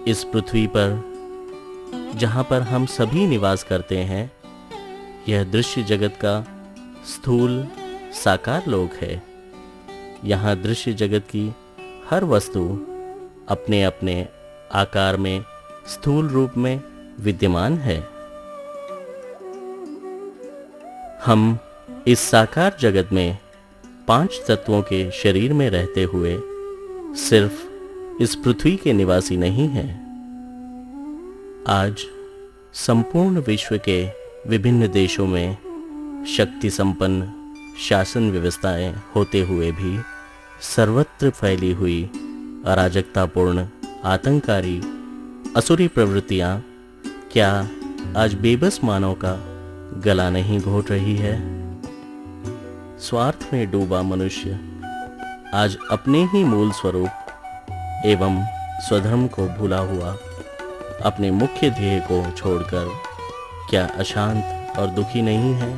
इस पृथ्वी पर जहाँ पर हम सभी निवास करते हैं, यह दृश्य जगत का स्थूल साकार लोक है। यहाँ दृश्य जगत की हर वस्तु अपने अपने आकार में स्थूल रूप में विद्यमान है। हम इस साकार जगत में 5 तत्वों के शरीर में रहते हुए सिर्फ इस पृथ्वी के निवासी नहीं हैं। आज संपूर्ण विश्व के विभिन्न देशों में शक्ति संपन्न शासन व्यवस्थाएं होते हुए भी सर्वत्र फैली हुई अराजकतापूर्ण आतंककारी असुरी प्रवृत्तियां क्या आज बेबस मानव का गला नहीं घोट रही है? स्वार्थ में डूबा मनुष्य आज अपने ही मूल स्वरूप एवं स्वधर्म को भूला हुआ अपने मुख्य ध्येय को छोड़कर क्या अशांत और दुखी नहीं है?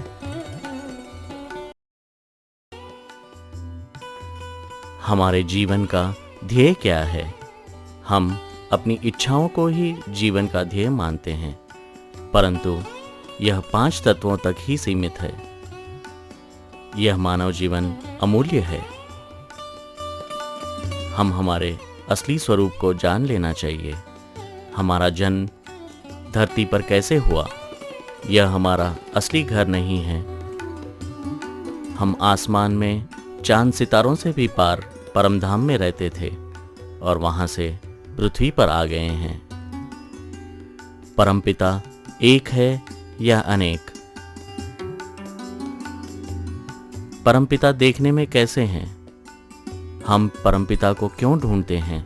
हमारे जीवन का ध्येय क्या है? हम अपनी इच्छाओं को ही जीवन का ध्येय मानते हैं, परंतु यह 5 तत्वों तक ही सीमित है। यह मानव जीवन अमूल्य है। हम हमारे असली स्वरूप को जान लेना चाहिए। हमारा जन्म धरती पर कैसे हुआ, यह हमारा असली घर नहीं है। हम आसमान में चांद सितारों से भी पार परमधाम में रहते थे और वहां से पृथ्वी पर आ गए हैं। परमपिता एक है या अनेक? परमपिता देखने में कैसे हैं? हम परमपिता को क्यों ढूंढते हैं?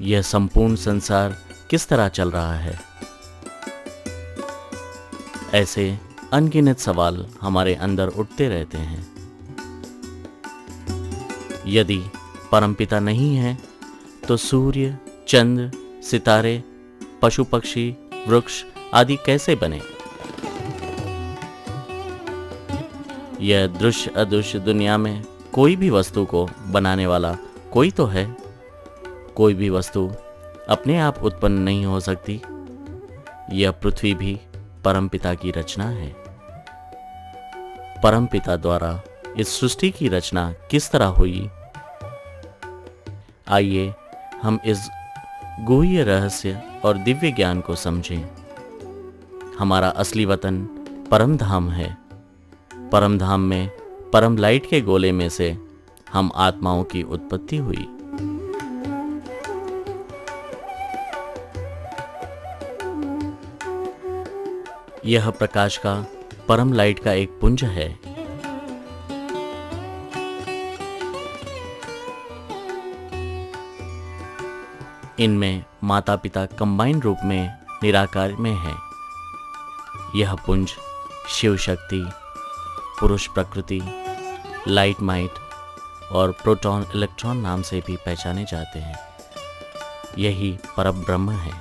यह संपूर्ण संसार किस तरह चल रहा है? ऐसे अनगिनत सवाल हमारे अंदर उठते रहते हैं। यदि परमपिता नहीं है तो सूर्य, चंद्र, सितारे, पशु पक्षी, वृक्ष आदि कैसे बने? यह दृश्य अदृश्य दुनिया में कोई भी वस्तु को बनाने वाला कोई तो है। कोई भी वस्तु अपने आप उत्पन्न नहीं हो सकती। यह पृथ्वी भी परमपिता की रचना है। परमपिता द्वारा इस सृष्टि की रचना किस तरह हुई? आइए हम इस गुह्य रहस्य और दिव्य ज्ञान को समझें। हमारा असली वतन परमधाम है। परमधाम में परम लाइट के गोले में से हम आत्माओं की उत्पत्ति हुई। यह प्रकाश का परम लाइट का एक पुंज है। इनमें माता पिता कंबाइन रूप में निराकार में है। यह पुंज शिव शक्ति, पुरुष प्रकृति, लाइट माइट और प्रोटॉन इलेक्ट्रॉन नाम से भी पहचाने जाते हैं। यही परब्रह्म है।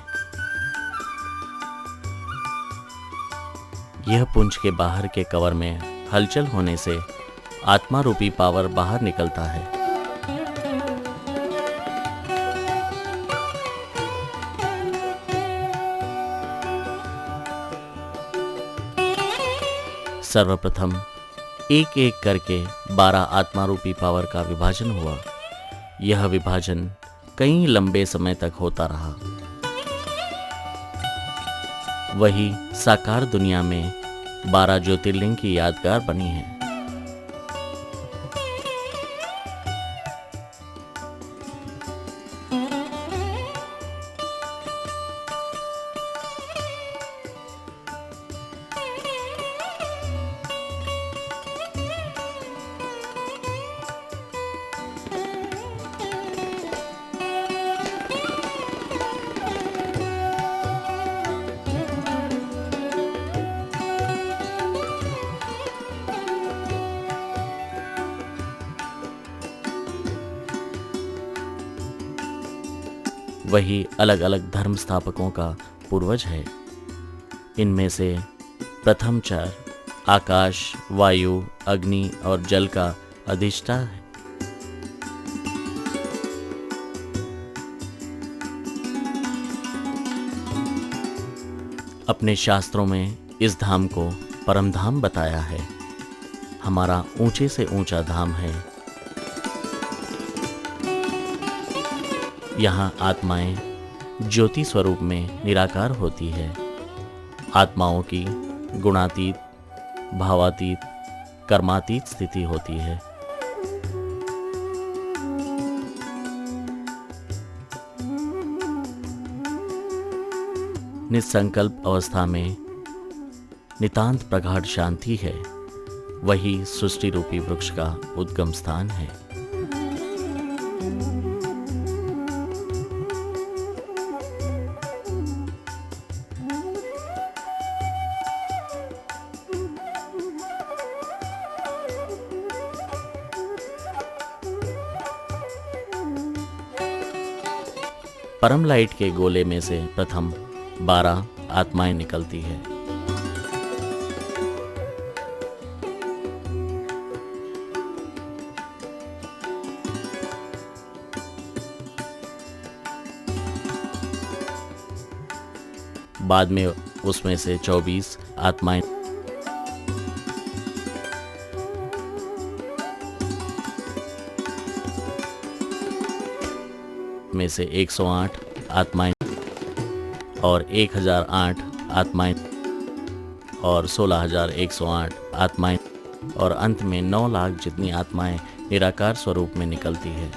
यह पुंज के बाहर के कवर में हलचल होने से आत्मा रूपी पावर बाहर निकलता है। सर्वप्रथम एक एक करके 12 आत्मा रूपी पावर का विभाजन हुआ। यह विभाजन कई लंबे समय तक होता रहा। वही साकार दुनिया में 12 ज्योतिर्लिंग की यादगार बनी है। वही अलग अलग धर्म स्थापकों का पूर्वज है। इनमें से प्रथम चार आकाश, वायु, अग्नि और जल का अधिष्ठान है। अपने शास्त्रों में इस धाम को परम धाम बताया है। हमारा ऊंचे से ऊंचा धाम है। यहाँ आत्माएं ज्योति स्वरूप में निराकार होती है। आत्माओं की गुणातीत, भावातीत, कर्मातीत स्थिति होती है। निसंकल्प अवस्था में नितांत प्रगाढ़ शांति है। वही सृष्टि रूपी वृक्ष का उद्गम स्थान है। परम लाइट के गोले में से प्रथम 12 आत्माएं निकलती है। बाद में उसमें से 24 आत्माएं में से 108 आत्माएं और 1008 आत्माएं और 16,108 आत्माएं और अंत में 9 लाख जितनी आत्माएं निराकार स्वरूप में निकलती है।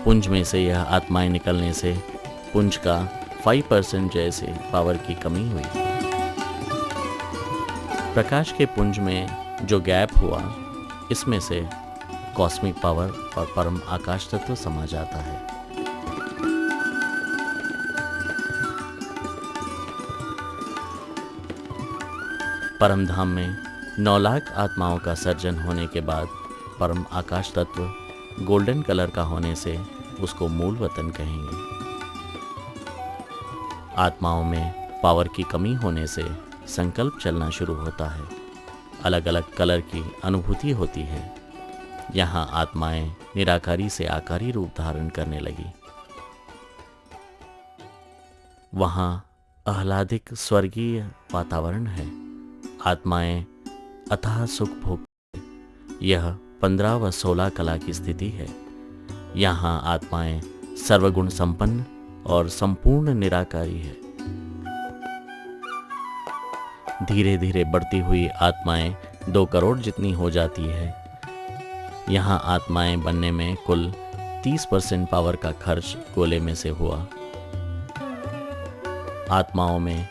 पुंज में से यह आत्माएं निकलने से पुंज का 5% जैसे पावर की कमी हुई। प्रकाश के पुंज में जो गैप हुआ, इसमें से कॉस्मिक पावर और परम आकाश तत्व समा जाता है। परम धाम में 9 लाख आत्माओं का सर्जन होने के बाद परम आकाश तत्व गोल्डन कलर का होने से उसको मूल वतन कहेंगे। आत्माओं में पावर की कमी होने से संकल्प चलना शुरू होता है। अलग अलग कलर की अनुभूति होती है। यहाँ आत्माएं निराकारी से आकारी रूप धारण करने लगी। वहाँ आह्लादिक स्वर्गीय वातावरण है। आत्माएं अथाह सुख भोग। यह 15 व 16 कला की स्थिति है। यहाँ आत्माएं सर्वगुण संपन्न और संपूर्ण निराकारी है। धीरे धीरे बढ़ती हुई आत्माएं 2 करोड़ जितनी हो जाती है। यहाँ आत्माएं बनने में कुल 30% पावर का खर्च गोले में से हुआ। आत्माओं में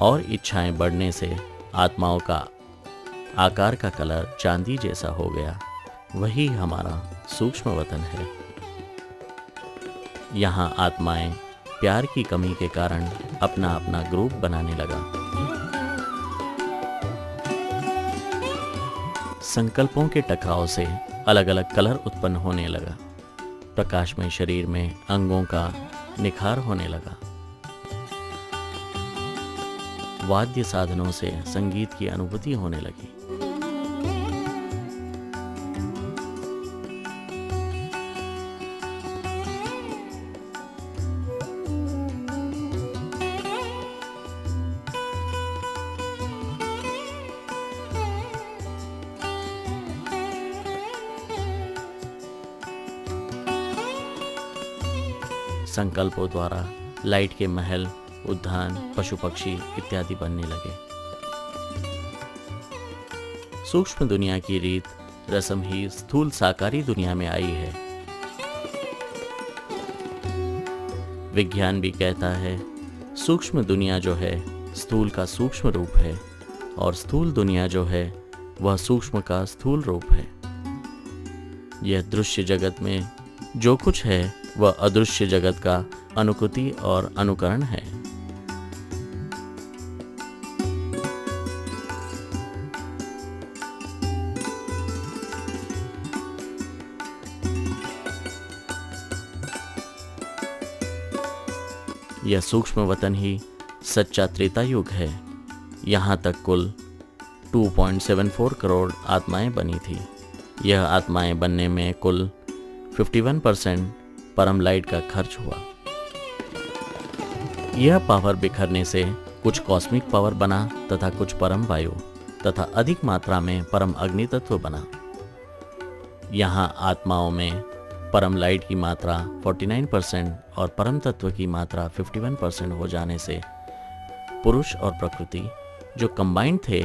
और इच्छाएं बढ़ने से आत्माओं का आकार का कलर चांदी जैसा हो गया। वही हमारा सूक्ष्म वतन है। यहाँ आत्माएं प्यार की कमी के कारण अपना अपना ग्रुप बनाने लगा। संकल्पों के टकराव से अलग अलग कलर उत्पन्न होने लगा। प्रकाश में शरीर में अंगों का निखार होने लगा। वाद्य साधनों से संगीत की अनुभूति होने लगी। संकल्पों द्वारा लाइट के महल, उद्यान, पशु पक्षी इत्यादि बनने लगे। सूक्ष्म दुनिया की रीत रस्म ही स्थूल साकारी दुनिया में आई है। विज्ञान भी कहता है सूक्ष्म दुनिया जो है स्थूल का सूक्ष्म रूप है और स्थूल दुनिया जो है वह सूक्ष्म का स्थूल रूप है। यह दृश्य जगत में जो कुछ है वह अदृश्य जगत का अनुकृति और अनुकरण है। यह सूक्ष्म वतन ही सच्चा त्रेता युग है। यहाँ तक कुल 2.74 करोड़ आत्माएं बनी थी। यह आत्माएं बनने में कुल 51% परम लाइट का खर्च हुआ। यह पावर बिखरने से कुछ कॉस्मिक पावर बना तथा कुछ परम वायु तथा अधिक मात्रा में परम अग्नि तत्व बना। यहाँ आत्माओं में परम लाइट की मात्रा 49% और परम तत्व की मात्रा 51% हो जाने से पुरुष और प्रकृति जो कंबाइंड थे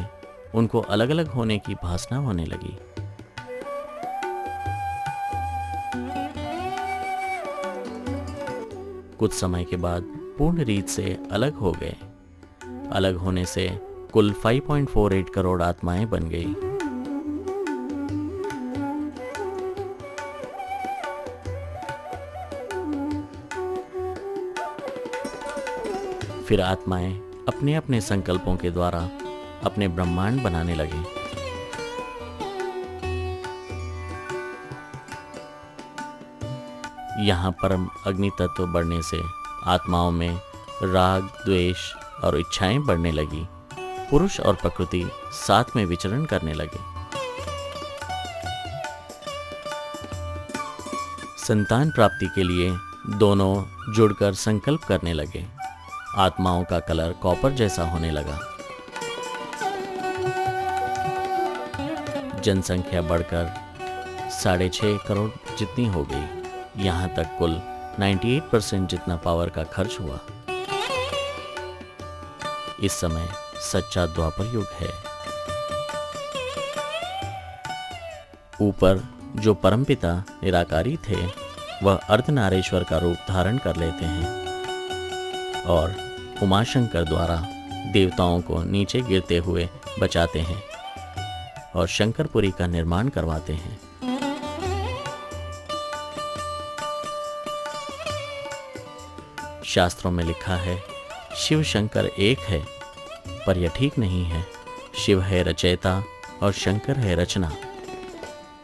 उनको अलग अलग होने की भासना होने लगी। कुछ समय के बाद पूर्ण रीत से अलग हो गए। अलग होने से कुल 5.48 करोड़ आत्माएं बन गई। फिर आत्माएं अपने अपने संकल्पों के द्वारा अपने ब्रह्मांड बनाने लगे। यहाँ परम अग्नि तत्व बढ़ने से आत्माओं में राग, द्वेष और इच्छाएं बढ़ने लगी। पुरुष और प्रकृति साथ में विचरण करने लगे। संतान प्राप्ति के लिए दोनों जुड़कर संकल्प करने लगे। आत्माओं का कलर कॉपर जैसा होने लगा। जनसंख्या बढ़कर 6.5 करोड़ जितनी हो गई। यहाँ तक कुल 98% जितना पावर का खर्च हुआ। इस समय सच्चा द्वापर युग है। ऊपर जो परमपिता निराकारी थे वह अर्धनारेश्वर का रूप धारण कर लेते हैं और उमाशंकर द्वारा देवताओं को नीचे गिरते हुए बचाते हैं और शंकरपुरी का निर्माण करवाते हैं। शास्त्रों में लिखा है शिव शंकर एक है, पर यह ठीक नहीं है। शिव है रचयिता और शंकर है रचना।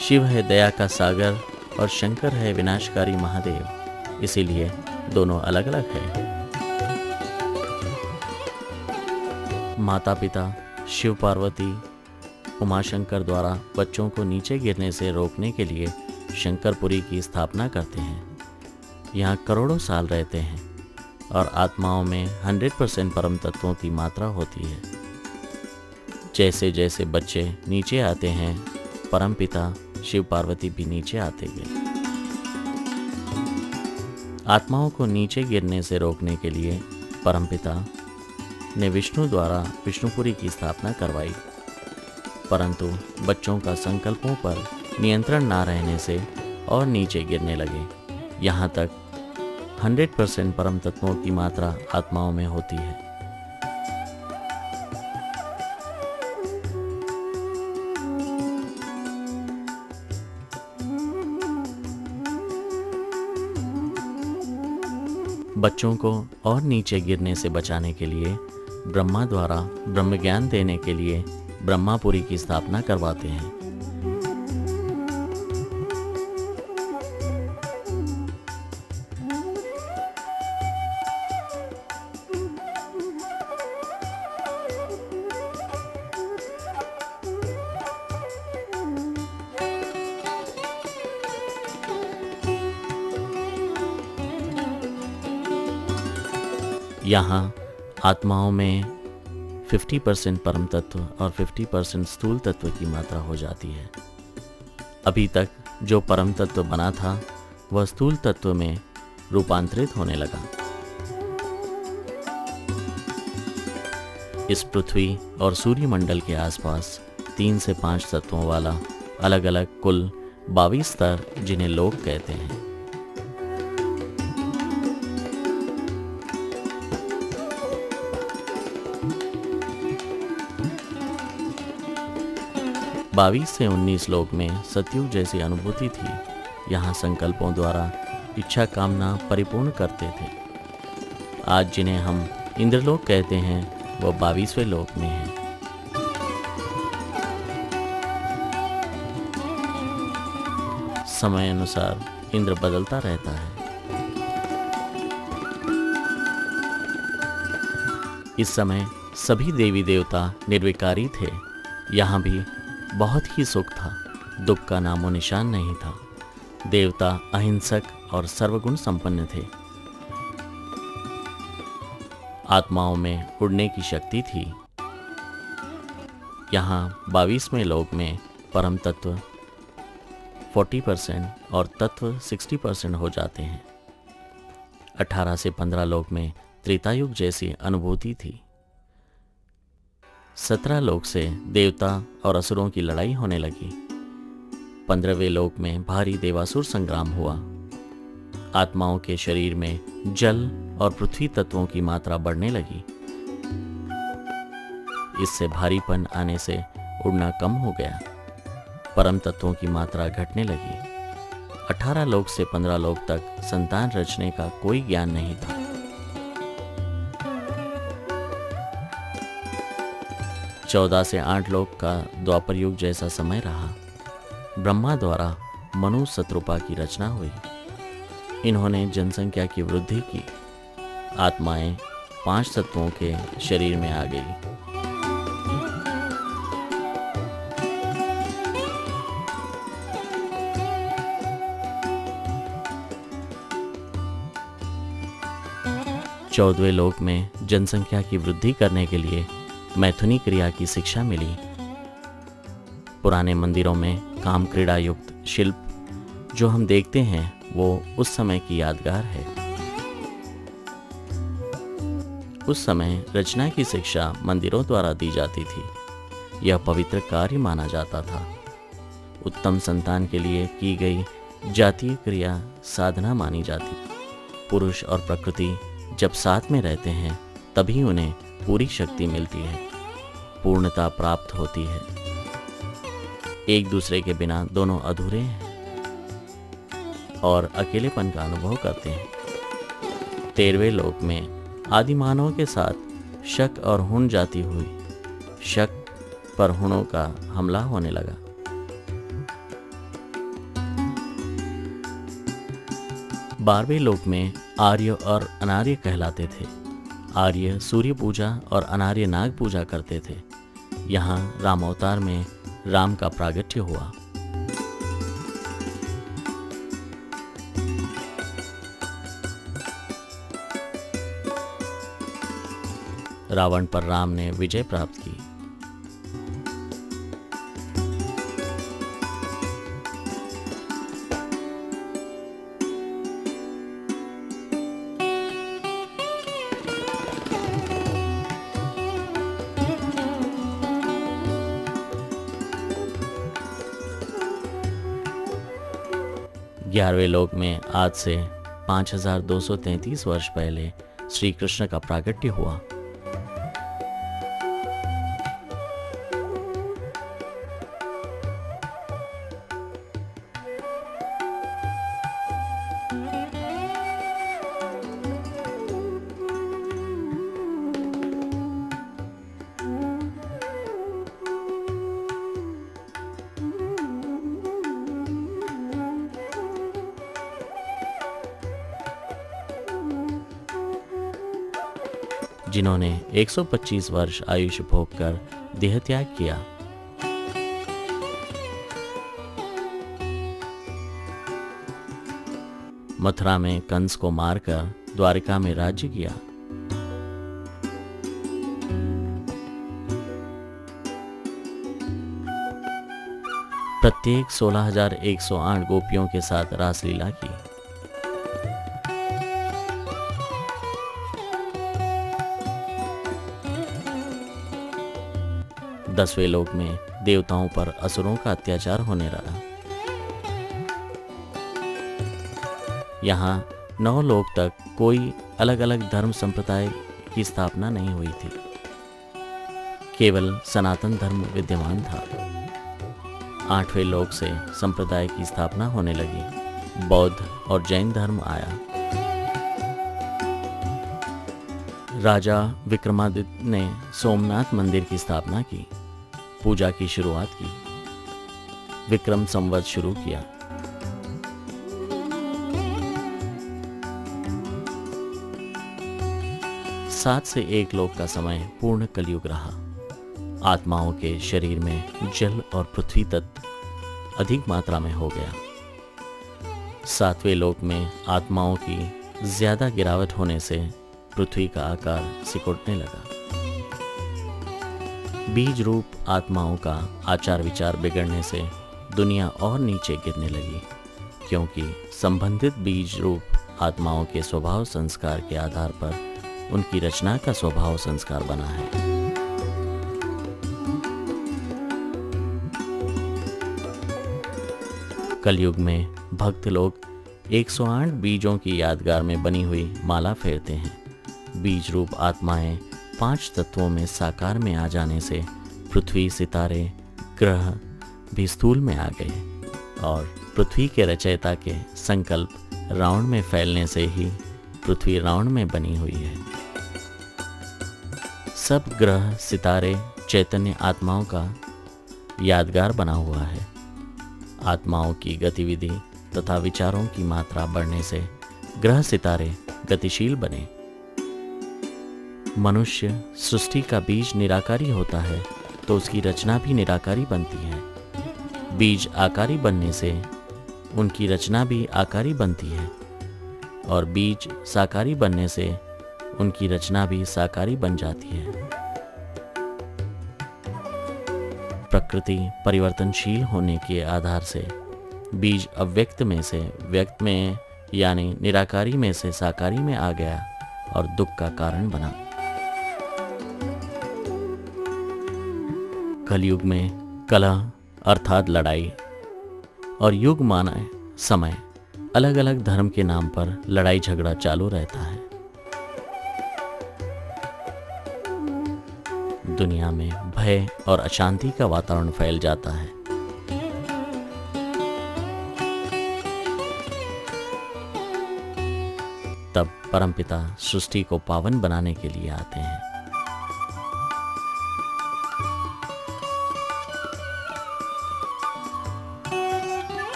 शिव है दया का सागर और शंकर है विनाशकारी महादेव। इसीलिए दोनों अलग अलग हैं। माता पिता शिव पार्वती उमाशंकर द्वारा बच्चों को नीचे गिरने से रोकने के लिए शंकरपुरी की स्थापना करते हैं। यहाँ करोड़ों साल रहते हैं और आत्माओं में 100% परम तत्वों की मात्रा होती है। जैसे जैसे बच्चे नीचे आते हैं परम पिता शिव पार्वती भी नीचे आते गए। आत्माओं को नीचे गिरने से रोकने के लिए परमपिता ने विष्णु द्वारा विष्णुपुरी की स्थापना करवाई, परंतु बच्चों का संकल्पों पर नियंत्रण ना रहने से और नीचे गिरने लगे। यहाँ तक 100% परम तत्वों की मात्रा आत्माओं में होती है। बच्चों को और नीचे गिरने से बचाने के लिए ब्रह्मा द्वारा ब्रह्म ज्ञान देने के लिए ब्रह्मापुरी की स्थापना करवाते हैं। यहाँ आत्माओं में 50% परम तत्व और 50% स्थूल तत्व की मात्रा हो जाती है। अभी तक जो परम तत्व बना था वह स्थूल तत्व में रूपांतरित होने लगा। इस पृथ्वी और सूर्यमंडल के आसपास 3 से 5 तत्वों वाला अलग अलग कुल 22 स्तर जिन्हें लोक कहते हैं। बाईस से 19 लोक में सतयुग जैसी अनुभूति थी। यहाँ संकल्पों द्वारा इच्छा कामना परिपूर्ण करते थे। आज जिन्हें हम इंद्रलोक कहते हैं वह 22वें लोक में है। समय अनुसार इंद्र बदलता रहता है। इस समय सभी देवी देवता निर्विकारी थे। यहाँ भी बहुत ही सुख था, दुख का नामो निशान नहीं था। देवता अहिंसक और सर्वगुण संपन्न थे। आत्माओं में उड़ने की शक्ति थी। यहाँ 22वें लोक में परम तत्व 40% और तत्व 60% हो जाते हैं। 18 से 15 लोक में त्रेतायुग जैसी अनुभूति थी। 17 लोक से देवता और असुरों की लड़ाई होने लगी। 15वें लोक में भारी देवासुर संग्राम हुआ। आत्माओं के शरीर में जल और पृथ्वी तत्वों की मात्रा बढ़ने लगी। इससे भारीपन आने से उड़ना कम हो गया। परम तत्वों की मात्रा घटने लगी। 18 लोक से 15 लोक तक संतान रचने का कोई ज्ञान नहीं था। चौदह से 8 लोक का द्वापर युग जैसा समय रहा। ब्रह्मा द्वारा मनु शत्रुपा की रचना हुई। इन्होंने जनसंख्या की वृद्धि की। आत्माएं 5 तत्वों के शरीर में आ गई। चौदहवें लोक में जनसंख्या की वृद्धि करने के लिए मैथुनी क्रिया की शिक्षा मिली। पुराने मंदिरों में काम क्रीड़ा युक्त शिल्प जो हम देखते हैं वो उस समय की यादगार है। उस समय रचना की शिक्षा मंदिरों द्वारा दी जाती थी। यह पवित्र कार्य माना जाता था। उत्तम संतान के लिए की गई जातीय क्रिया साधना मानी जाती। पुरुष और प्रकृति जब साथ में रहते हैं तभी उन्हें पूरी शक्ति मिलती है, पूर्णता प्राप्त होती है। एक दूसरे के बिना दोनों अधूरे हैं और अकेलेपन का अनुभव करते हैं। 13वें लोक में आदिमानव के साथ शक और हुण जाति हुई। शक पर हुणों का हमला होने लगा। बारहवें लोक में आर्य और अनार्य कहलाते थे। आर्य सूर्य पूजा और अनार्य नाग पूजा करते थे। यहाँ राम अवतार में राम का प्रागट्य हुआ। रावण पर राम ने विजय प्राप्त की। ग्यारहवें लोक में आज से 5233 वर्ष पहले श्री कृष्ण का प्रागट्य हुआ। जिन्होंने 125 वर्ष आयुष्य भोग कर देहत्याग किया। मथुरा में कंस को मारकर द्वारिका में राज्य किया। प्रत्येक 16,108 गोपियों के साथ रासलीला की। दसवें लोक में देवताओं पर असुरों का अत्याचार होने लगा। यहाँ 9 लोक तक कोई अलग अलग धर्म संप्रदाय की स्थापना नहीं हुई थी। केवल सनातन धर्म विद्यमान था। 8वें लोक से संप्रदाय की स्थापना होने लगी। बौद्ध और जैन धर्म आया। राजा विक्रमादित्य ने सोमनाथ मंदिर की स्थापना की, पूजा की शुरुआत की, विक्रम संवत शुरू किया। 7 से 1 लोक का समय पूर्ण कलयुग रहा। आत्माओं के शरीर में जल और पृथ्वी तत्व अधिक मात्रा में हो गया। 7वें लोक में आत्माओं की ज्यादा गिरावट होने से पृथ्वी का आकार सिकुड़ने लगा। बीज रूप आत्माओं का आचार विचार बिगड़ने से दुनिया और नीचे गिरने लगी, क्योंकि संबंधित बीज रूप आत्माओं के स्वभाव संस्कार के आधार पर उनकी रचना का स्वभाव संस्कार बना है। कलयुग में भक्त लोग 108 बीजों की यादगार में बनी हुई माला फेरते हैं। बीज रूप आत्माएं 5 तत्वों में साकार में आ जाने से पृथ्वी, सितारे, ग्रह भी स्थूल में आ गए और पृथ्वी के रचयिता के संकल्प रावण में फैलने से ही पृथ्वी रावण में बनी हुई है। सब ग्रह, सितारे चैतन्य आत्माओं का यादगार बना हुआ है। आत्माओं की गतिविधि तथा विचारों की मात्रा बढ़ने से ग्रह, सितारे गतिशील बने। मनुष्य सृष्टि का बीज निराकारी होता है तो उसकी रचना भी निराकारी बनती है। बीज आकारी बनने से उनकी रचना भी आकारी बनती है और बीज साकारी बनने से उनकी रचना भी साकारी बन जाती है। प्रकृति परिवर्तनशील होने के आधार से बीज अव्यक्त में से व्यक्त में यानी निराकारी में से साकारी में आ गया और दुख का कारण बना। कलयुग में कलह अर्थात लड़ाई और युग माने समय अलग अलग धर्म के नाम पर लड़ाई झगड़ा चालू रहता है। दुनिया में भय और अशांति का वातावरण फैल जाता है। तब परमपिता सृष्टि को पावन बनाने के लिए आते हैं।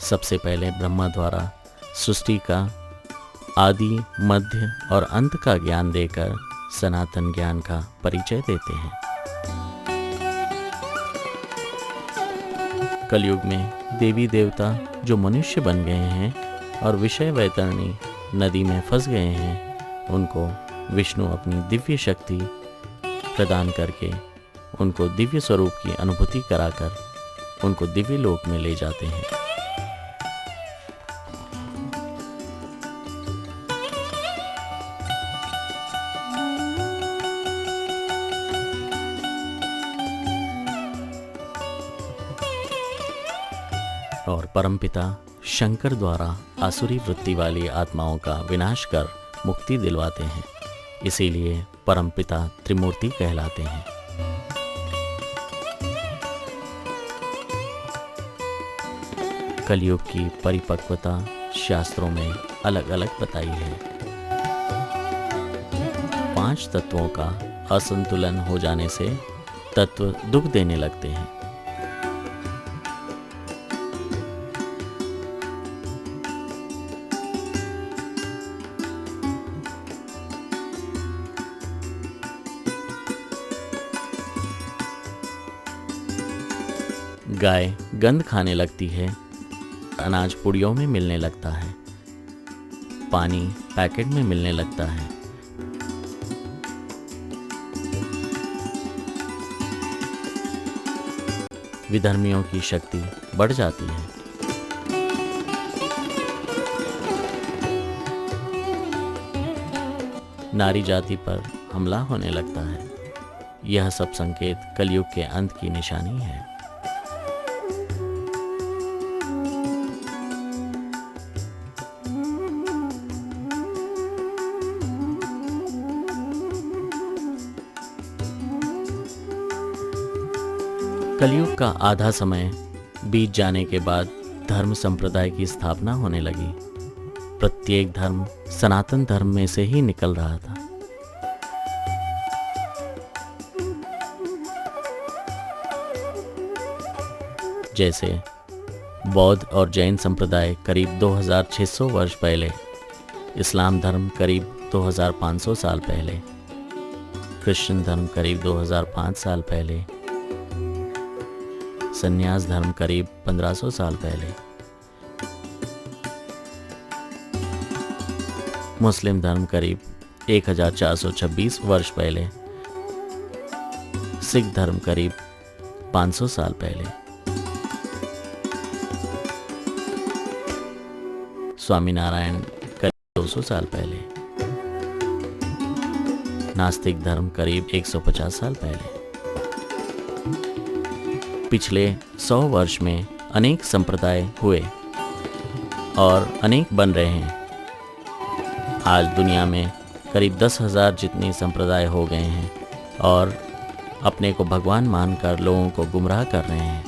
सबसे पहले ब्रह्मा द्वारा सृष्टि का आदि, मध्य और अंत का ज्ञान देकर सनातन ज्ञान का परिचय देते हैं। कलयुग में देवी देवता जो मनुष्य बन गए हैं और विषय वैतरणी नदी में फंस गए हैं, उनको विष्णु अपनी दिव्य शक्ति प्रदान करके उनको दिव्य स्वरूप की अनुभूति कराकर उनको दिव्य लोक में ले जाते हैं। और परमपिता शंकर द्वारा आसुरी वृत्ति वाली आत्माओं का विनाश कर मुक्ति दिलवाते हैं। इसीलिए परमपिता त्रिमूर्ति कहलाते हैं। कलयुग की परिपक्वता शास्त्रों में अलग अलग बताई है। 5 तत्वों का असंतुलन हो जाने से तत्व दुख देने लगते हैं। गाय गंध खाने लगती है, अनाज पुड़ियों में मिलने लगता है, पानी पैकेट में मिलने लगता है। विधर्मियों की शक्ति बढ़ जाती है। नारी जाति पर हमला होने लगता है। यह सब संकेत कलयुग के अंत की निशानी है। कलयुग का आधा समय बीत जाने के बाद धर्म संप्रदाय की स्थापना होने लगी। प्रत्येक धर्म सनातन धर्म में से ही निकल रहा था। जैसे बौद्ध और जैन संप्रदाय करीब 2600 वर्ष पहले इस्लाम धर्म करीब 2500 साल पहले, क्रिश्चियन धर्म करीब 2005 साल पहले, संन्यास धर्म करीब 1500 साल पहले, मुस्लिम धर्म करीब 1426 वर्ष पहले, सिख धर्म करीब 500 साल पहले, स्वामीनारायण करीब 200 साल पहले, नास्तिक धर्म करीब 150 साल पहले। पिछले 100 वर्ष में अनेक संप्रदाय हुए और अनेक बन रहे हैं। आज दुनिया में करीब 10,000 जितनी संप्रदाय हो गए हैं और अपने को भगवान मानकर लोगों को गुमराह कर रहे हैं।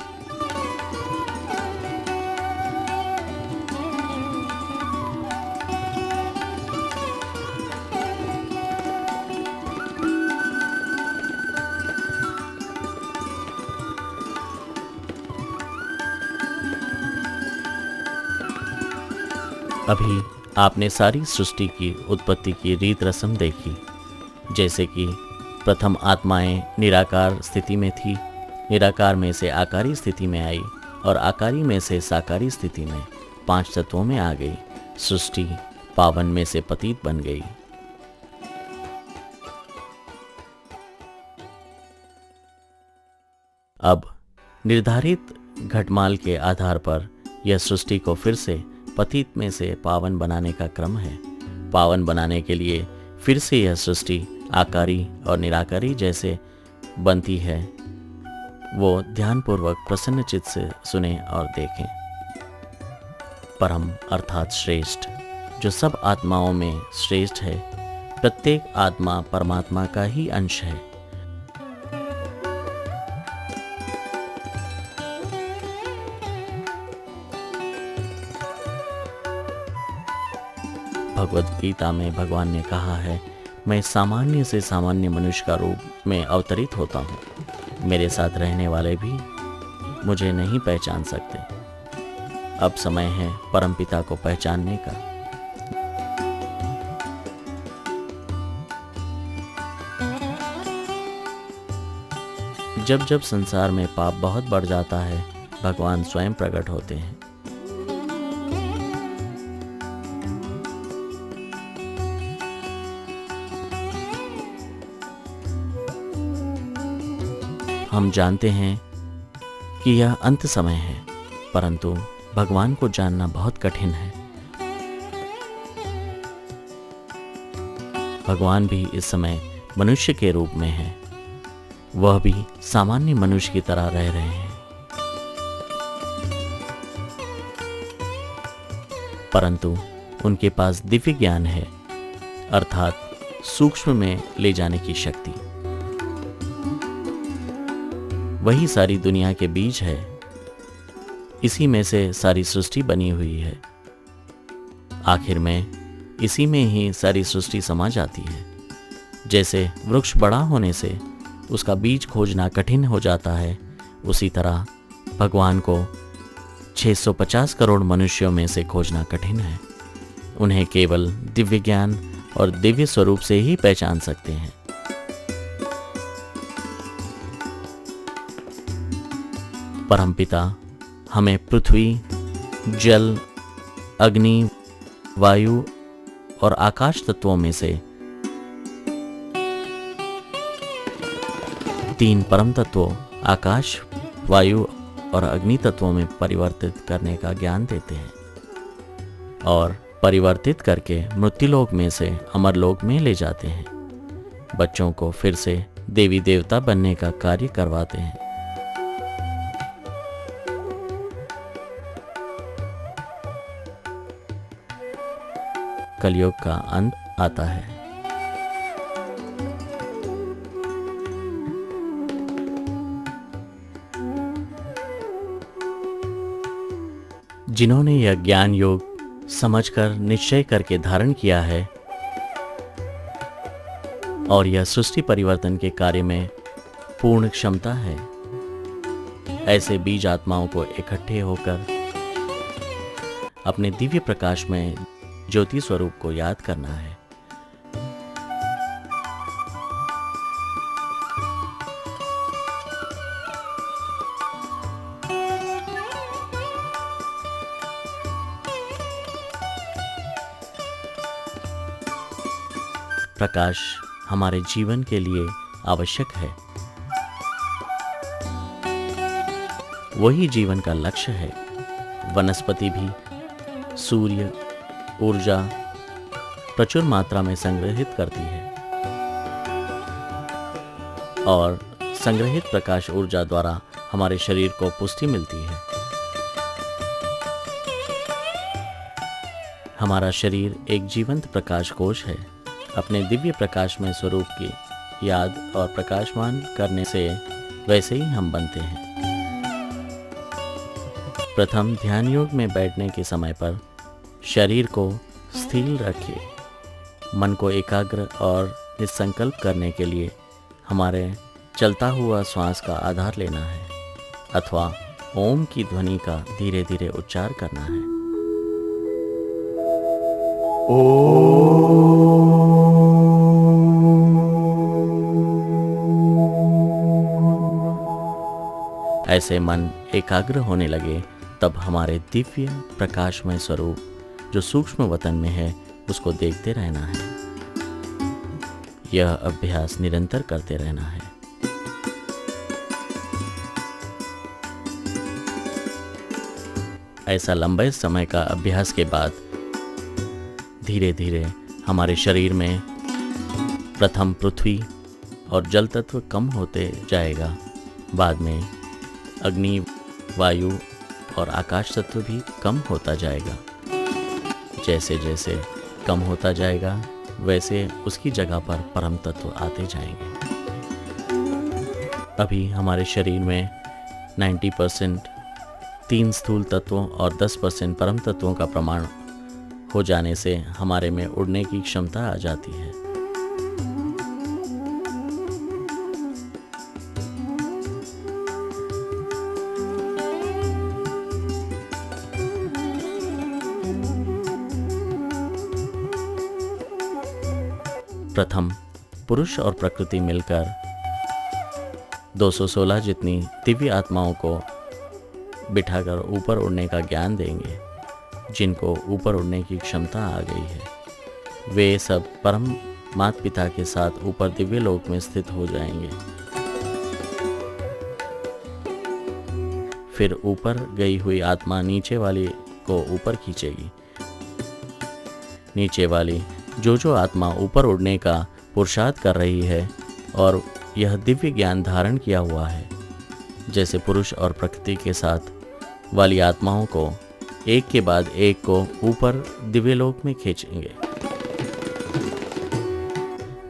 अभी आपने सारी सृष्टि की उत्पत्ति की रीत रस्म देखी, जैसे कि प्रथम आत्माएं निराकार स्थिति में थी, निराकार में से आकारी स्थिति में आई और आकारी में से साकारी स्थिति में 5 तत्वों में आ गई। सृष्टि पावन में से पतित बन गई। अब निर्धारित घटमाल के आधार पर यह सृष्टि को फिर से पतित में से पावन बनाने का क्रम है। पावन बनाने के लिए फिर से यह सृष्टि आकारी और निराकारी जैसे बनती है। वो ध्यानपूर्वक प्रसन्न चित्त से सुने और देखें। परम अर्थात श्रेष्ठ, जो सब आत्माओं में श्रेष्ठ है, प्रत्येक आत्मा परमात्मा का ही अंश है। भगवद गीता में भगवान ने कहा है, मैं सामान्य से सामान्य मनुष्य का रूप में अवतरित होता हूँ। मेरे साथ रहने वाले भी मुझे नहीं पहचान सकते। अब समय है परमपिता को पहचानने का। जब जब संसार में पाप बहुत बढ़ जाता है, भगवान स्वयं प्रकट होते हैं। हम जानते हैं कि यह अंत समय है, परंतु भगवान को जानना बहुत कठिन है। भगवान भी इस समय मनुष्य के रूप में है। वह भी सामान्य मनुष्य की तरह रह रहे हैं, परंतु उनके पास दिव्य ज्ञान है, अर्थात सूक्ष्म में ले जाने की शक्ति। वही सारी दुनिया के बीज है। इसी में से सारी सृष्टि बनी हुई है। आखिर में इसी में ही सारी सृष्टि समा जाती है। जैसे वृक्ष बड़ा होने से उसका बीज खोजना कठिन हो जाता है, उसी तरह भगवान को 650 करोड़ मनुष्यों में से खोजना कठिन है। उन्हें केवल दिव्य ज्ञान और दिव्य स्वरूप से ही पहचान सकते हैं। परमपिता हमें पृथ्वी, जल, अग्नि, वायु और आकाश तत्वों में से 3 परम तत्वों आकाश, वायु और अग्नि तत्वों में परिवर्तित करने का ज्ञान देते हैं और परिवर्तित करके मृत्युलोक में से अमरलोक में ले जाते हैं। बच्चों को फिर से देवी देवता बनने का कार्य करवाते हैं। कलयुग का अंत आता है। जिन्होंने यह ज्ञान योग समझकर निश्चय करके धारण किया है और यह सृष्टि परिवर्तन के कार्य में पूर्ण क्षमता है, ऐसे बीज आत्माओं को इकट्ठे होकर अपने दिव्य प्रकाश में ज्योति स्वरूप को याद करना है। प्रकाश हमारे जीवन के लिए आवश्यक है। वही जीवन का लक्ष्य है। वनस्पति भी सूर्य ऊर्जा प्रचुर मात्रा में संग्रहित करती है और संग्रहित प्रकाश ऊर्जा द्वारा हमारे शरीर को पुष्टि मिलती है। हमारा शरीर एक जीवंत प्रकाश कोश है। अपने दिव्य प्रकाशमय स्वरूप की याद और प्रकाशमान करने से वैसे ही हम बनते हैं। प्रथम ध्यान योग में बैठने के समय पर शरीर को स्थिर रखिए। मन को एकाग्र और निसंकल्प करने के लिए हमारे चलता हुआ श्वास का आधार लेना है अथवा ओम की ध्वनि का धीरे धीरे उच्चार करना है। ऐसे मन एकाग्र होने लगे तब हमारे दिव्य प्रकाशमय स्वरूप जो सूक्ष्म वतन में है उसको देखते रहना है। यह अभ्यास निरंतर करते रहना है। ऐसा लंबे समय का अभ्यास के बाद धीरे धीरे हमारे शरीर में प्रथम पृथ्वी और जल तत्व कम होते जाएगा। बाद में अग्नि, वायु और आकाश तत्व भी कम होता जाएगा। जैसे जैसे कम होता जाएगा वैसे उसकी जगह पर परम तत्व आते जाएंगे। अभी हमारे शरीर में 90% 3 स्थूल तत्वों और 10% परम तत्वों का प्रमाण हो जाने से हमारे में उड़ने की क्षमता आ जाती है। प्रथम पुरुष और प्रकृति मिलकर 216 जितनी दिव्य आत्माओं को बिठाकर ऊपर उड़ने का ज्ञान देंगे। जिनको ऊपर उड़ने की क्षमता आ गई है वे सब परम माता पिता के साथ ऊपर दिव्य लोक में स्थित हो जाएंगे। फिर ऊपर गई हुई आत्मा नीचे वाली को ऊपर खींचेगी। नीचे वाली जो आत्मा ऊपर उड़ने का पुरुषार्थ कर रही है और यह दिव्य ज्ञान धारण किया हुआ है, जैसे पुरुष और प्रकृति के साथ वाली आत्माओं को एक के बाद एक को ऊपर दिव्यलोक में खींचेंगे।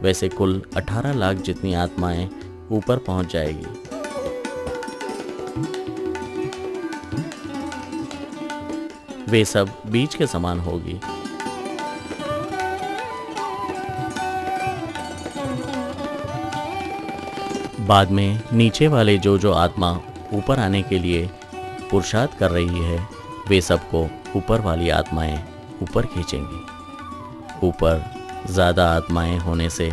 वैसे कुल 18 लाख जितनी आत्माएं ऊपर पहुंच जाएगी। वे सब बीज के समान होगी। बाद में नीचे वाले जो आत्मा ऊपर आने के लिए पुरुषार्थ कर रही है वे सबको ऊपर वाली आत्माएं ऊपर खींचेंगी। ऊपर ज़्यादा आत्माएं होने से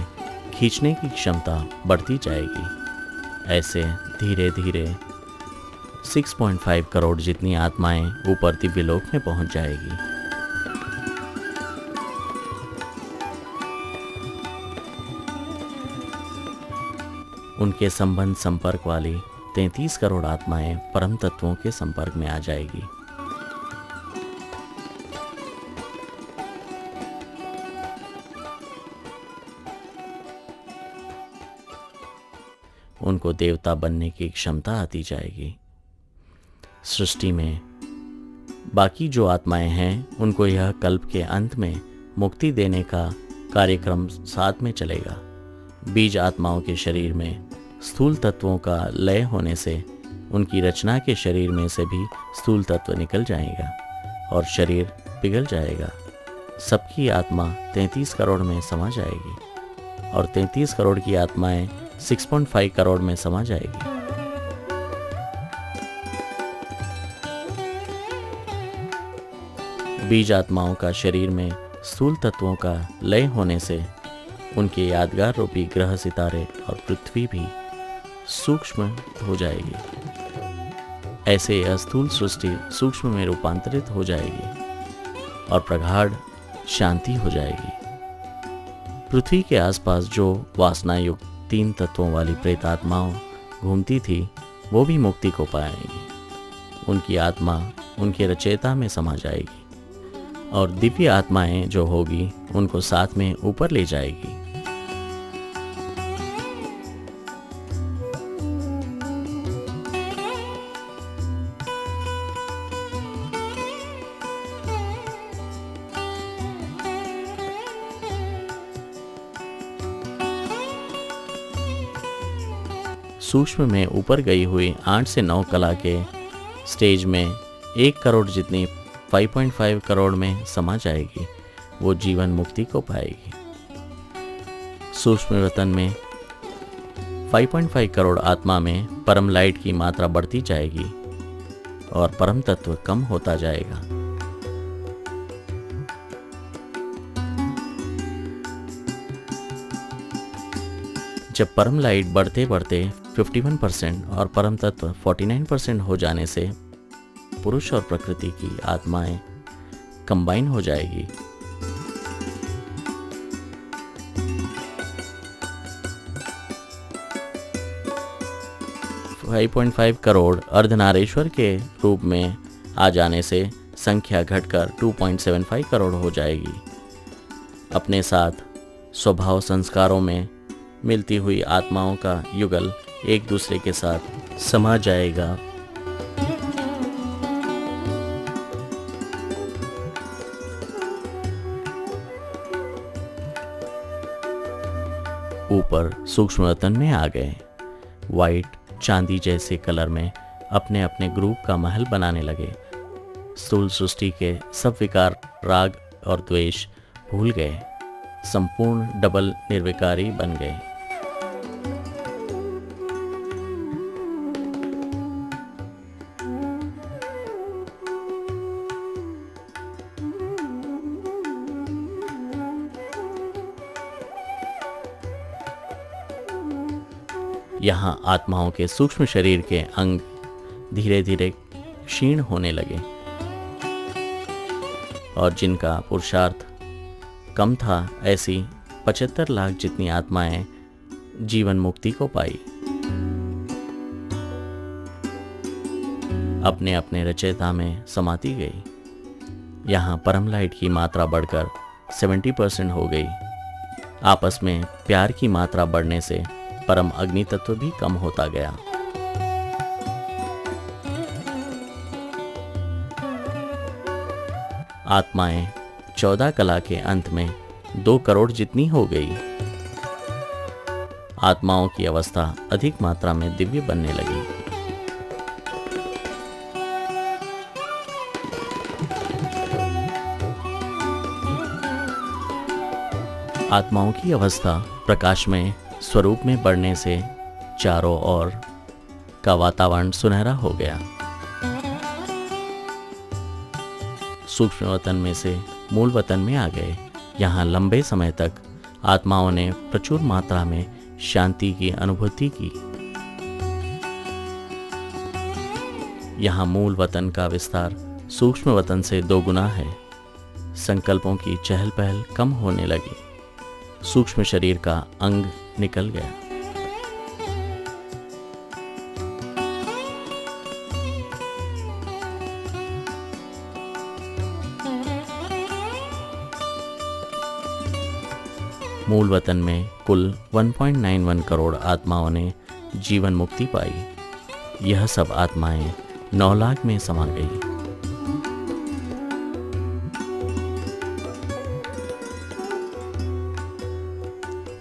खींचने की क्षमता बढ़ती जाएगी। ऐसे धीरे धीरे 6.5 करोड़ जितनी आत्माएं ऊपर दिव्यलोक में पहुंच जाएगी। उनके संबंध संपर्क वाली 33 करोड़ आत्माएं परम तत्वों के संपर्क में आ जाएगी। उनको देवता बनने की क्षमता आती जाएगी। सृष्टि में बाकी जो आत्माएं हैं उनको यह कल्प के अंत में मुक्ति देने का कार्यक्रम साथ में चलेगा। बीज आत्माओं के शरीर में स्थूल तत्वों का लय होने से उनकी रचना के शरीर में से भी स्थूल तत्व निकल जाएगा और शरीर पिघल जाएगा। सबकी आत्मा 33 करोड़ में समा जाएगी और 33 करोड़ की आत्माएं 6.5 करोड़ में समा जाएगी। बीज आत्माओं का शरीर में स्थूल तत्वों का लय होने से उनके यादगार रूपी ग्रह, सितारे और पृथ्वी भी सूक्ष्म हो जाएगी। ऐसे यह स्थूल सृष्टि सूक्ष्म में रूपांतरित हो जाएगी और प्रगाढ़ शांति हो जाएगी। पृथ्वी के आसपास जो वासना युक्त 3 तत्वों वाली प्रेतात्माओं घूमती थी, वो भी मुक्ति को पाएंगी। उनकी आत्मा उनके रचयिता में समा जाएगी और दिव्य आत्माएं जो होगी उनको साथ में ऊपर ले जाएगी। सूक्ष्म में ऊपर गई हुई 8 से 9 कला के स्टेज में 1 करोड़ जितनी 5.5 करोड़ में समा जाएगी। वो जीवन मुक्ति को पाएगी। सूक्ष्म वतन में 5.5 करोड़ आत्मा में परम लाइट की मात्रा बढ़ती जाएगी और परम तत्व कम होता जाएगा। जब परम लाइट बढ़ते बढ़ते 51% और परम तत्व 49% हो जाने से पुरुष और प्रकृति की आत्माएं कंबाइन हो जाएगी। $5.5 करोड़ अर्धनारीश्वर के रूप में आ जाने से संख्या घटकर 2.75 करोड़ हो जाएगी। अपने साथ स्वभाव संस्कारों में मिलती हुई आत्माओं का युगल एक दूसरे के साथ समा जाएगा। ऊपर सूक्ष्म वतन में आ गए। वाइट चांदी जैसे कलर में अपने अपने ग्रुप का महल बनाने लगे। स्थूल सृष्टि के सब विकार, राग और द्वेष भूल गए। संपूर्ण डबल निर्विकारी बन गए। यहाँ आत्माओं के सूक्ष्म शरीर के अंग धीरे धीरे क्षीण होने लगे और जिनका पुरुषार्थ कम था, ऐसी 75 लाख जितनी आत्माएं जीवन मुक्ति को पाई। अपने अपने रचयिता में समाती गई। यहाँ परम लाइट की मात्रा बढ़कर 70% हो गई। आपस में प्यार की मात्रा बढ़ने से परम अग्नि तत्व भी कम होता गया। आत्माएं 14 कला के अंत में 2 करोड़ जितनी हो गई। आत्माओं की अवस्था अधिक मात्रा में दिव्य बनने लगी। आत्माओं की अवस्था प्रकाशमय स्वरूप में बढ़ने से चारों ओर का वातावरण सुनहरा हो गया। सूक्ष्म वतन में से मूल वतन में आ गए। यहाँ लंबे समय तक आत्माओं ने प्रचुर मात्रा में शांति की अनुभूति की। यहाँ मूल वतन का विस्तार सूक्ष्म वतन से 2 गुना है। संकल्पों की चहल पहल कम होने लगी। सूक्ष्म शरीर का अंग निकल गया। मूल वतन में कुल 1.91 करोड़ आत्माओं ने जीवन मुक्ति पाई। यह सब आत्माएं 9 लाख में समा गई।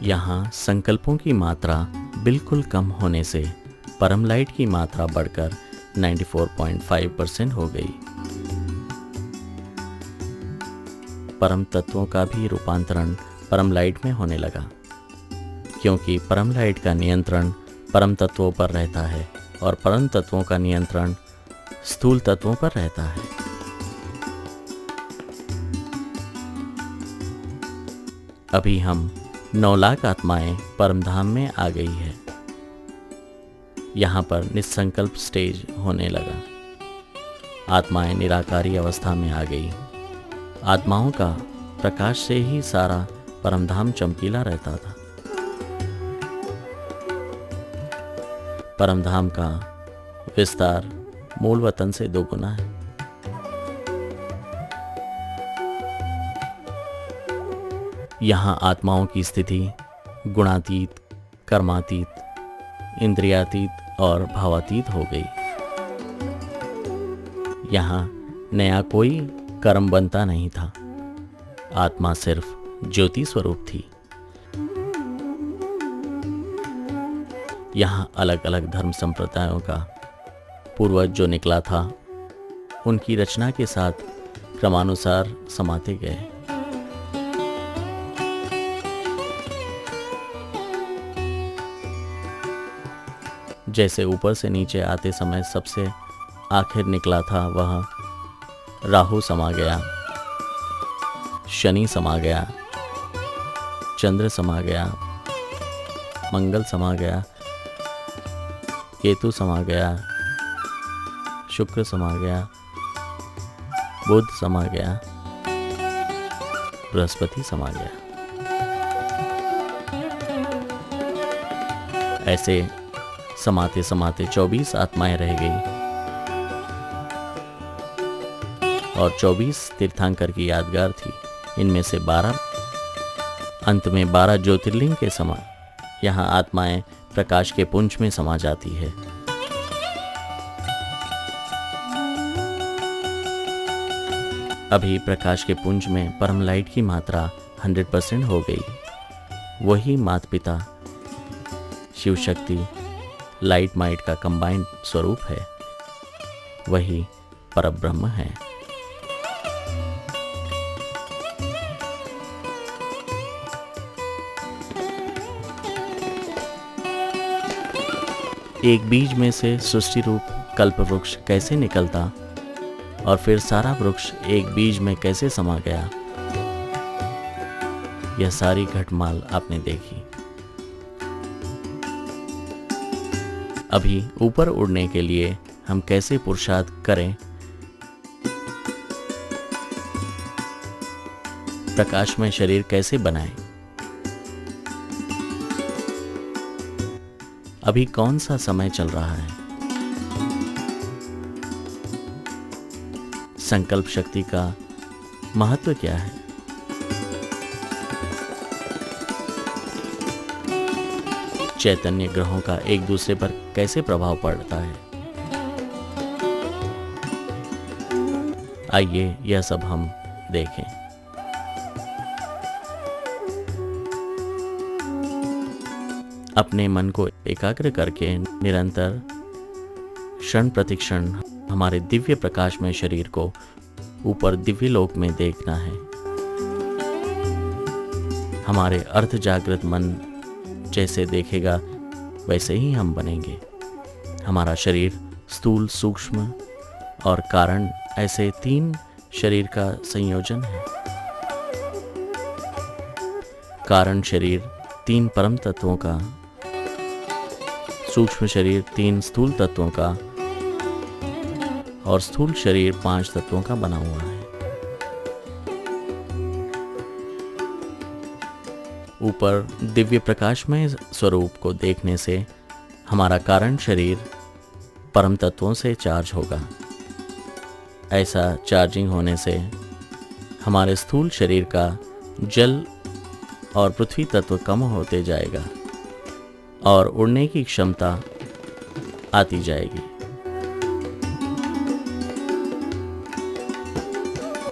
यहाँ संकल्पों की मात्रा बिल्कुल कम होने से परम लाइट की मात्रा बढ़कर 94.5% हो गई। परम तत्वों का भी रूपांतरण परम लाइट में होने लगा, क्योंकि परम लाइट का नियंत्रण परम तत्वों पर रहता है और परम तत्वों का नियंत्रण स्थूल तत्वों पर रहता है। अभी हम 9 लाख आत्माएं परमधाम में आ गई है। यहाँ पर निसंकल्प स्टेज होने लगा। आत्माएं निराकारी अवस्था में आ गई। आत्माओं का प्रकाश से ही सारा परमधाम चमकीला रहता था। परमधाम का विस्तार मूल वतन से 2 गुना है। यहाँ आत्माओं की स्थिति गुणातीत, कर्मातीत, इंद्रियातीत और भावातीत हो गई। यहाँ नया कोई कर्म बनता नहीं था। आत्मा सिर्फ ज्योति स्वरूप थी। यहाँ अलग अलग धर्म संप्रदायों का पूर्वज जो निकला था, उनकी रचना के साथ क्रमानुसार समाते गए। जैसे ऊपर से नीचे आते समय सबसे आखिर निकला था, वह राहु समा गया, शनि समा गया, चंद्र समा गया, मंगल समा गया, केतु समा गया, शुक्र समा गया, बुध समा गया, बृहस्पति समा गया। ऐसे समाते समाते 24 आत्माएं रह गई और 24 तीर्थंकर की यादगार थी। इनमें से 12 अंत में 12 ज्योतिर्लिंग के समान यहाँ आत्माएं प्रकाश के पुंज में समा जाती है। अभी प्रकाश के पुंज में परम लाइट की मात्रा 100% हो गई। वही माता पिता शिव शक्ति लाइट माइट का कंबाइंड स्वरूप है। वही परब्रह्म है। एक बीज में से सृष्टि रूप कल्प वृक्ष कैसे निकलता और फिर सारा वृक्ष एक बीज में कैसे समा गया, यह सारी घटमाल आपने देखी। अभी ऊपर उड़ने के लिए हम कैसे पुरुषार्थ करें, प्रकाशमय शरीर कैसे बनाएं, अभी कौन सा समय चल रहा है, संकल्प शक्ति का महत्व क्या है, चैतन्य ग्रहों का एक दूसरे पर कैसे प्रभाव पड़ता है। आइए यह सब हम देखें। अपने मन को एकाग्र करके निरंतर क्षण प्रतिक्षण हमारे दिव्य प्रकाश में शरीर को ऊपर दिव्य लोक में देखना है। हमारे अर्ध जागृत मन जैसे देखेगा वैसे ही हम बनेंगे। हमारा शरीर स्थूल, सूक्ष्म और कारण ऐसे 3 शरीर का संयोजन है। कारण शरीर 3 परम तत्वों का, सूक्ष्म शरीर 3 स्थूल तत्वों का और स्थूल शरीर 5 तत्वों का बना हुआ है। ऊपर दिव्य प्रकाशमय स्वरूप को देखने से हमारा कारण शरीर परम तत्वों से चार्ज होगा। ऐसा चार्जिंग होने से हमारे स्थूल शरीर का जल और पृथ्वी तत्व कम होते जाएगा और उड़ने की क्षमता आती जाएगी।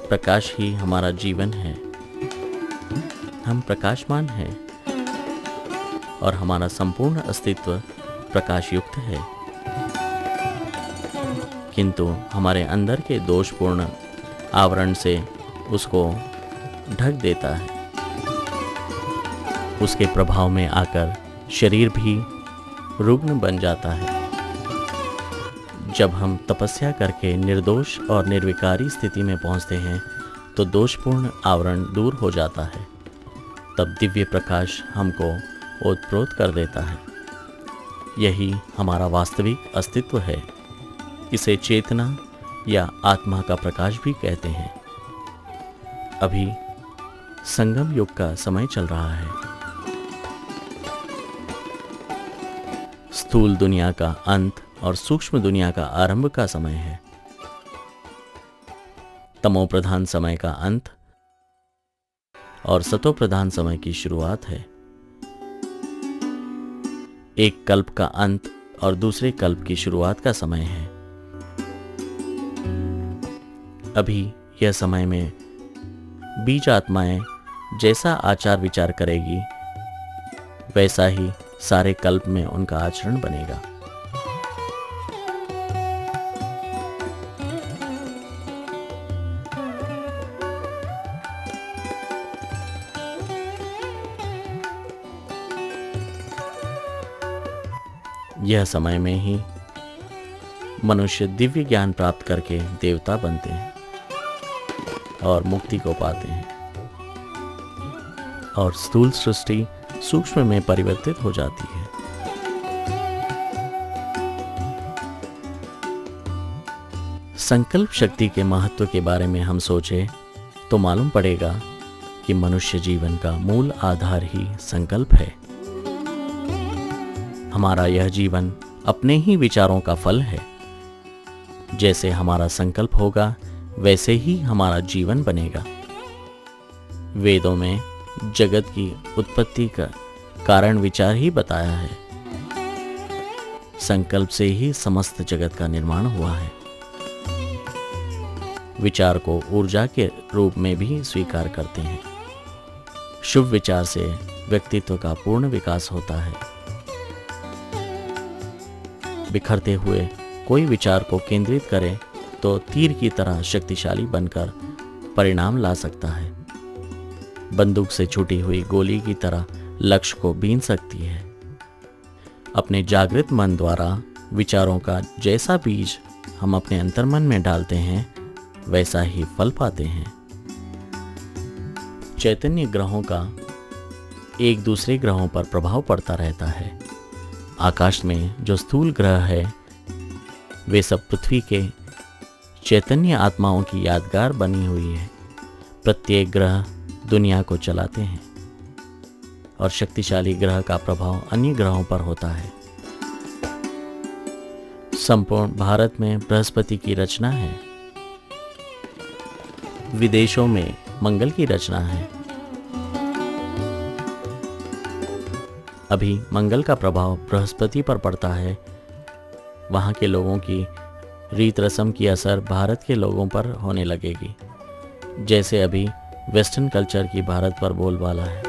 प्रकाश ही हमारा जीवन है। हम प्रकाशमान हैं और हमारा संपूर्ण अस्तित्व प्रकाश युक्त है। किंतु हमारे अंदर के दोषपूर्ण आवरण से उसको ढक देता है। उसके प्रभाव में आकर शरीर भी रुग्ण बन जाता है। जब हम तपस्या करके निर्दोष और निर्विकारी स्थिति में पहुंचते हैं तो दोषपूर्ण आवरण दूर हो जाता है तब दिव्य प्रकाश हमको ओतप्रोत कर देता है। यही हमारा वास्तविक अस्तित्व है। इसे चेतना या आत्मा का प्रकाश भी कहते हैं। अभी संगम युग का समय चल रहा है। स्थूल दुनिया का अंत और सूक्ष्म दुनिया का आरंभ का समय है। तमो प्रधान समय का अंत और सतो प्रधान समय की शुरुआत है। एक कल्प का अंत और दूसरे कल्प की शुरुआत का समय है। अभी यह समय में बीज आत्माएं जैसा आचार विचार करेगी, वैसा ही सारे कल्प में उनका आचरण बनेगा। यह समय में ही मनुष्य दिव्य ज्ञान प्राप्त करके देवता बनते हैं और मुक्ति को पाते हैं, और स्थूल सृष्टि सूक्ष्म में परिवर्तित हो जाती है। संकल्प शक्ति के महत्व के बारे में हम सोचें तो मालूम पड़ेगा कि मनुष्य जीवन का मूल आधार ही संकल्प है। हमारा यह जीवन अपने ही विचारों का फल है। जैसे हमारा संकल्प होगा, वैसे ही हमारा जीवन बनेगा। वेदों में जगत की उत्पत्ति का कारण विचार ही बताया है। संकल्प से ही समस्त जगत का निर्माण हुआ है। विचार को ऊर्जा के रूप में भी स्वीकार करते हैं। शुभ विचार से व्यक्तित्व का पूर्ण विकास होता है। बिखरते हुए कोई विचार को केंद्रित करे तो तीर की तरह शक्तिशाली बनकर परिणाम ला सकता है। बंदूक से छूटी हुई गोली की तरह लक्ष्य को बीन सकती है। अपने जागृत मन द्वारा विचारों का जैसा बीज हम अपने अंतर्मन में डालते हैं, वैसा ही फल पाते हैं। चैतन्य ग्रहों का एक दूसरे ग्रहों पर प्रभाव पड़ता रहता है। आकाश में जो स्थूल ग्रह है, वे सब पृथ्वी के चैतन्य आत्माओं की यादगार बनी हुई है। प्रत्येक ग्रह दुनिया को चलाते हैं और शक्तिशाली ग्रह का प्रभाव अन्य ग्रहों पर होता है। संपूर्ण भारत में बृहस्पति की रचना है। विदेशों में मंगल की रचना है। अभी मंगल का प्रभाव बृहस्पति पर पड़ता है। वहाँ के लोगों की रीत रस्म की असर भारत के लोगों पर होने लगेगी, जैसे अभी वेस्टर्न कल्चर की भारत पर बोलबाला है।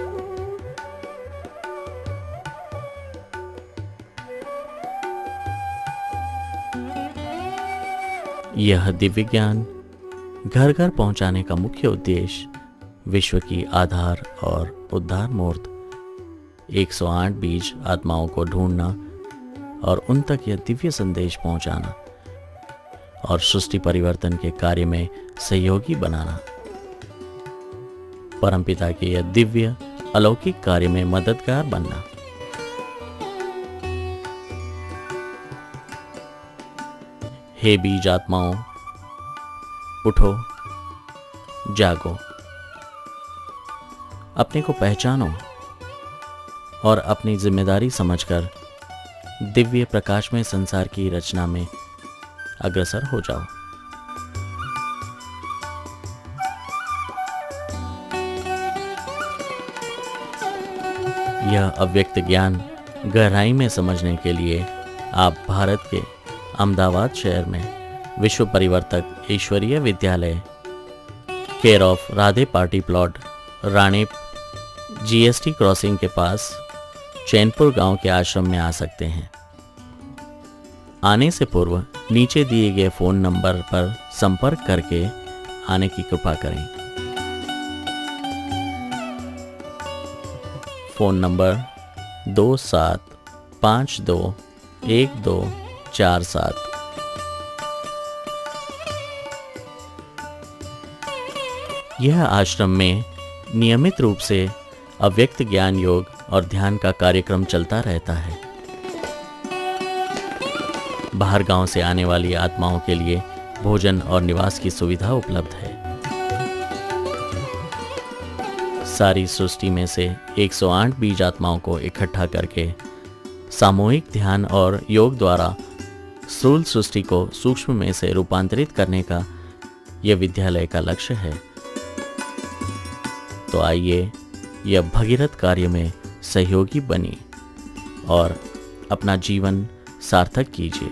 यह दिव्य ज्ञान घर घर पहुंचाने का मुख्य उद्देश्य विश्व की आधार और उद्धार मूर्त 108 बीज आत्माओं को ढूंढना और उन तक यह दिव्य संदेश पहुंचाना और सृष्टि परिवर्तन के कार्य में सहयोगी बनाना। परमपिता के यह दिव्य अलौकिक कार्य में मददगार बनना। हे बीज आत्माओं, उठो, जागो, अपने को पहचानो और अपनी जिम्मेदारी समझकर दिव्य प्रकाशमय संसार की रचना में अग्रसर हो जाओ। यह अव्यक्त ज्ञान गहराई में समझने के लिए आप भारत के अहमदाबाद शहर में विश्व परिवर्तक ईश्वरीय विद्यालय care of Radhe party plot Ranip GST crossing के पास चैनपुर गांव के आश्रम में आ सकते हैं। आने से पूर्व नीचे दिए गए फोन नंबर पर संपर्क करके आने की कृपा करें। Phone number 27521247। यह आश्रम में नियमित रूप से अव्यक्त ज्ञान योग और ध्यान का कार्यक्रम चलता रहता है। बाहर गांव से आने वाली आत्माओं के लिए भोजन और निवास की सुविधा उपलब्ध है। सारी सृष्टि में से 108 बीज आत्माओं को इकट्ठा करके सामूहिक ध्यान और योग द्वारा स्थूल सृष्टि को सूक्ष्म में से रूपांतरित करने का यह विद्यालय का लक्ष्य है। तो आइए यह भगीरथ कार्य में सहयोगी बनिए और अपना जीवन सार्थक कीजिए।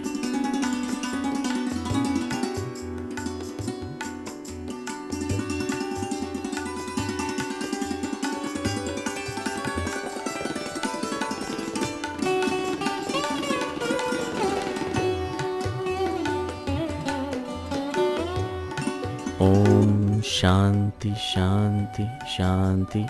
ओम शांति शांति शांति।